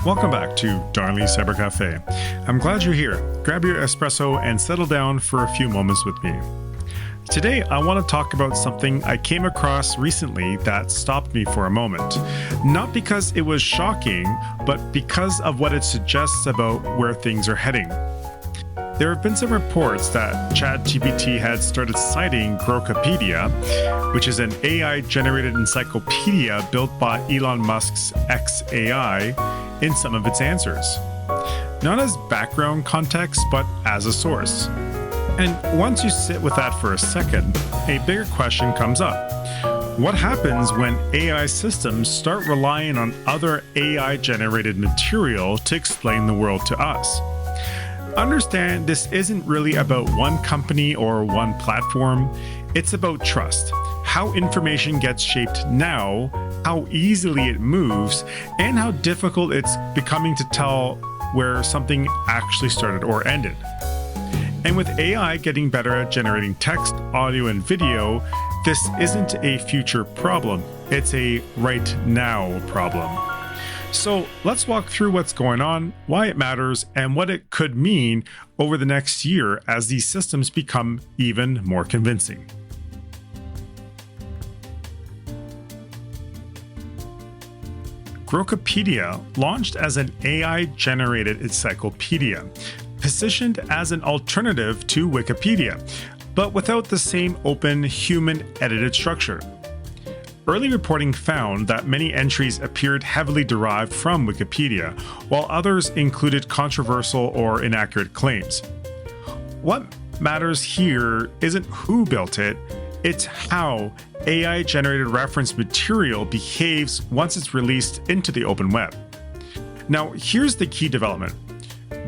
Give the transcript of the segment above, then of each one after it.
Welcome back to Darnley Cyber Café. I'm glad you're here. Grab your espresso and settle down for a few moments with me. Today, I want to talk about something I came across recently that stopped me for a moment. Not because it was shocking, but because of what it suggests about where things are heading. There have been some reports that ChatGPT had started citing Grokipedia, which is an AI-generated encyclopedia built by Elon Musk's XAI, in some of its answers. Not as background context, but as a source. And once you sit with that for a second, a bigger question comes up. What happens when AI systems start relying on other AI-generated material to explain the world to us? Understand this isn't really about one company or one platform. It's about trust, how information gets shaped now, how easily it moves, and how difficult it's becoming to tell where something actually started or ended. And with AI getting better at generating text, audio, and video, this isn't a future problem. It's a right now problem. So let's walk through what's going on, why it matters, and what it could mean over the next year as these systems become even more convincing. Grokipedia launched as an AI-generated encyclopedia, positioned as an alternative to Wikipedia, but without the same open, human-edited structure. Early reporting found that many entries appeared heavily derived from Wikipedia, while others included controversial or inaccurate claims. What matters here isn't who built it, it's how AI-generated reference material behaves once it's released into the open web. Now, here's the key development.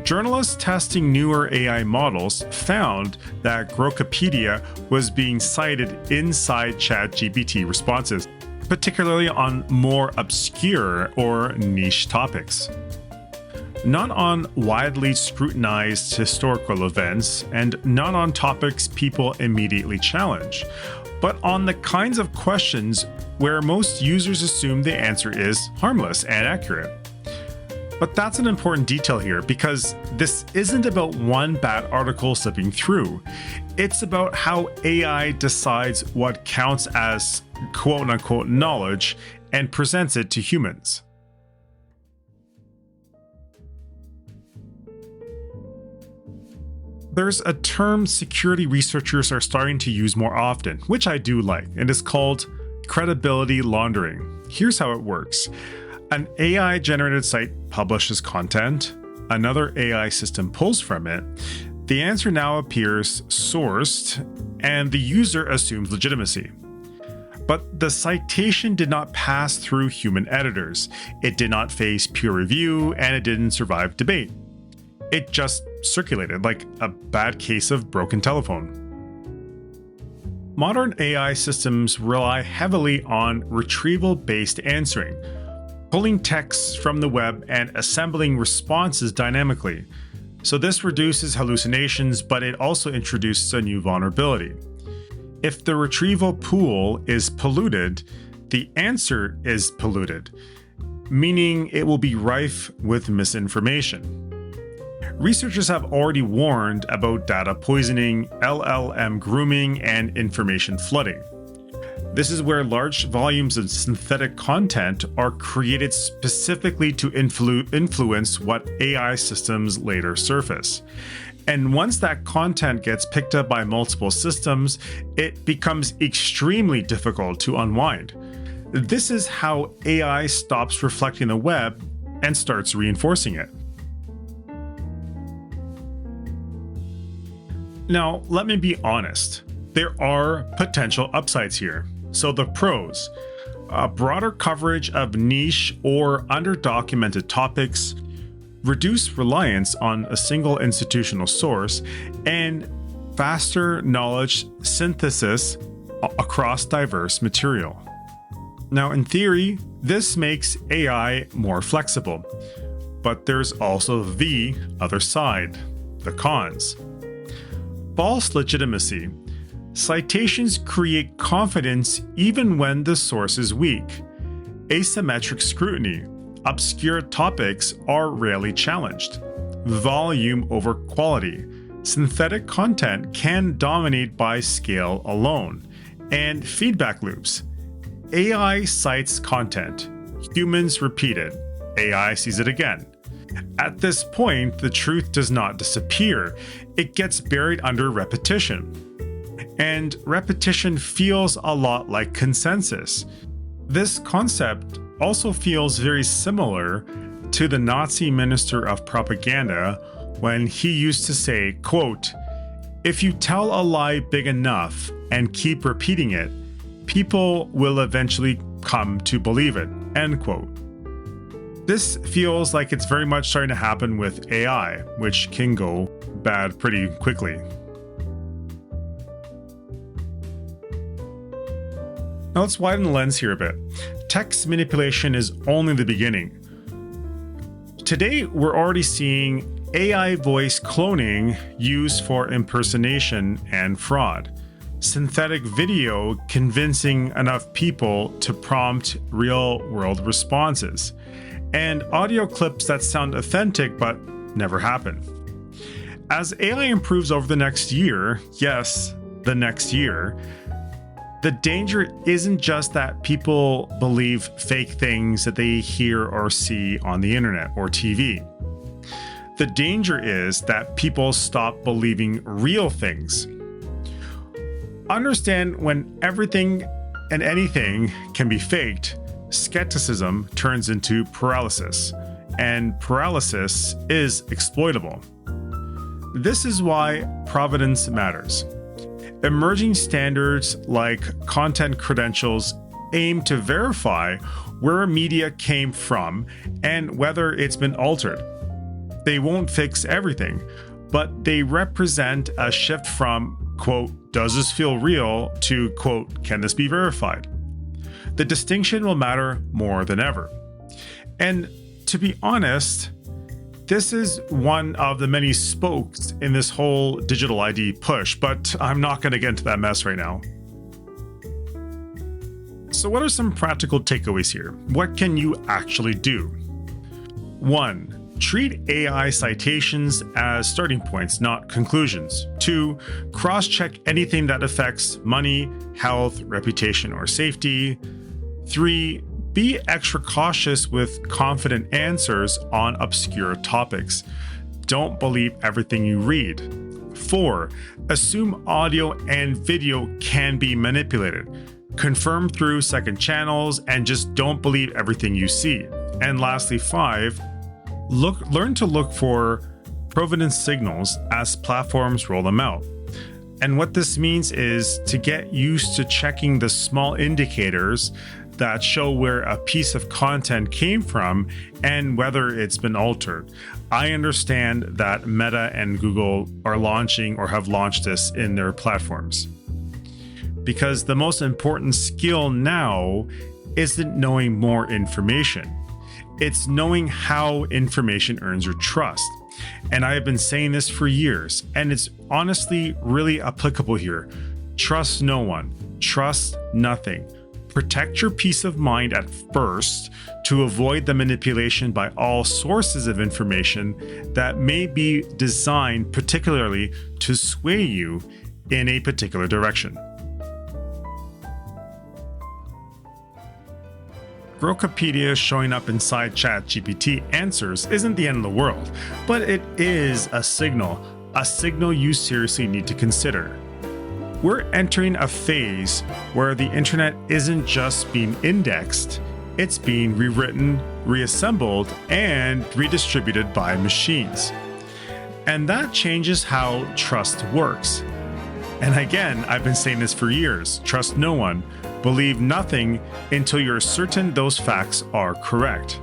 Journalists testing newer AI models found that Grokipedia was being cited inside ChatGPT responses, particularly on more obscure or niche topics. Not on widely scrutinized historical events, and not on topics people immediately challenge, but on the kinds of questions where most users assume the answer is harmless and accurate. But that's an important detail here because this isn't about one bad article slipping through. It's about how AI decides what counts as quote-unquote knowledge and presents it to humans. There's a term security researchers are starting to use more often, which I do like, and it's called credibility laundering. Here's how it works. An AI-generated site publishes content, another AI system pulls from it, the answer now appears sourced, and the user assumes legitimacy. But the citation did not pass through human editors, it did not face peer review, and it didn't survive debate. It just circulated like a bad case of broken telephone. Modern AI systems rely heavily on retrieval-based answering, pulling texts from the web and assembling responses dynamically. So this reduces hallucinations, but it also introduces a new vulnerability. If the retrieval pool is polluted, the answer is polluted, meaning it will be rife with misinformation. Researchers have already warned about data poisoning, LLM grooming, and information flooding. This is where large volumes of synthetic content are created specifically to influence what AI systems later surface. And once that content gets picked up by multiple systems, it becomes extremely difficult to unwind. This is how AI stops reflecting the web and starts reinforcing it. Now, let me be honest. There are potential upsides here. So the pros: broader coverage of niche or underdocumented topics, reduce reliance on a single institutional source, and faster knowledge synthesis across diverse material. Now, in theory, this makes AI more flexible, but there's also the other side, the cons. False legitimacy. Citations create confidence even when the source is weak. Asymmetric scrutiny. obscure topics are rarely challenged. Volume over quality. Synthetic content can dominate by scale alone. And feedback loops. AI cites content. Humans repeat it. AI sees it again. At this point, the truth does not disappear. It gets buried under repetition. And repetition feels a lot like consensus. This concept also feels very similar to the Nazi minister of propaganda when he used to say, quote, "If you tell a lie big enough and keep repeating it, people will eventually come to believe it," end quote. This feels like it's very much starting to happen with AI, which can go bad pretty quickly. Now let's widen the lens here a bit. Text manipulation is only the beginning. Today, we're already seeing AI voice cloning used for impersonation and fraud. Synthetic video convincing enough people to prompt real-world responses. And audio clips that sound authentic but never happen. As AI improves over the next year, yes, the next year, the danger isn't just that people believe fake things that they hear or see on the internet or TV. The danger is that people stop believing real things. Understand, when everything and anything can be faked, skepticism turns into paralysis, and paralysis is exploitable. This is why provenance matters. Emerging standards like content credentials aim to verify where media came from and whether it's been altered. They won't fix everything, but they represent a shift from, quote, "Does this feel real?" to, quote, "Can this be verified?" The distinction will matter more than ever. And to be honest, this is one of the many spokes in this whole digital ID push, but I'm not going to get into that mess right now. So what are some practical takeaways here? What can you actually do? 1. Treat AI citations as starting points, not conclusions. 2. Cross-check anything that affects money, health, reputation, or safety. 3. Be extra cautious with confident answers on obscure topics. Don't believe everything you read. 4. Assume audio and video can be manipulated. Confirm through second channels and just don't believe everything you see. And lastly, 5. Learn to look for provenance signals as platforms roll them out. And what this means is to get used to checking the small indicators that show where a piece of content came from and whether it's been altered. I understand that Meta and Google are launching or have launched this in their platforms. Because the most important skill now isn't knowing more information. It's knowing how information earns your trust. And I have been saying this for years, and it's honestly really applicable here. Trust no one. Trust nothing. Protect your peace of mind at first to avoid the manipulation by all sources of information that may be designed particularly to sway you in a particular direction. Grokipedia showing up inside ChatGPT answers isn't the end of the world, but it is a signal you seriously need to consider. We're entering a phase where the internet isn't just being indexed, it's being rewritten, reassembled, and redistributed by machines. And that changes how trust works. And again, I've been saying this for years, trust no one, believe nothing until you're certain those facts are correct.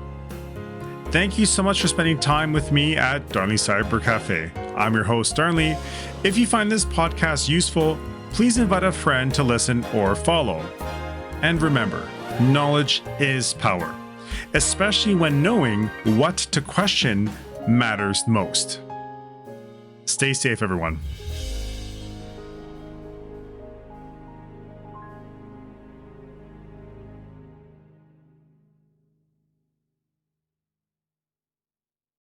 Thank you so much for spending time with me at Darnley Cyber Café. I'm your host, Darnley. If you find this podcast useful, please invite a friend to listen or follow. And remember, knowledge is power, especially when knowing what to question matters most. Stay safe, everyone.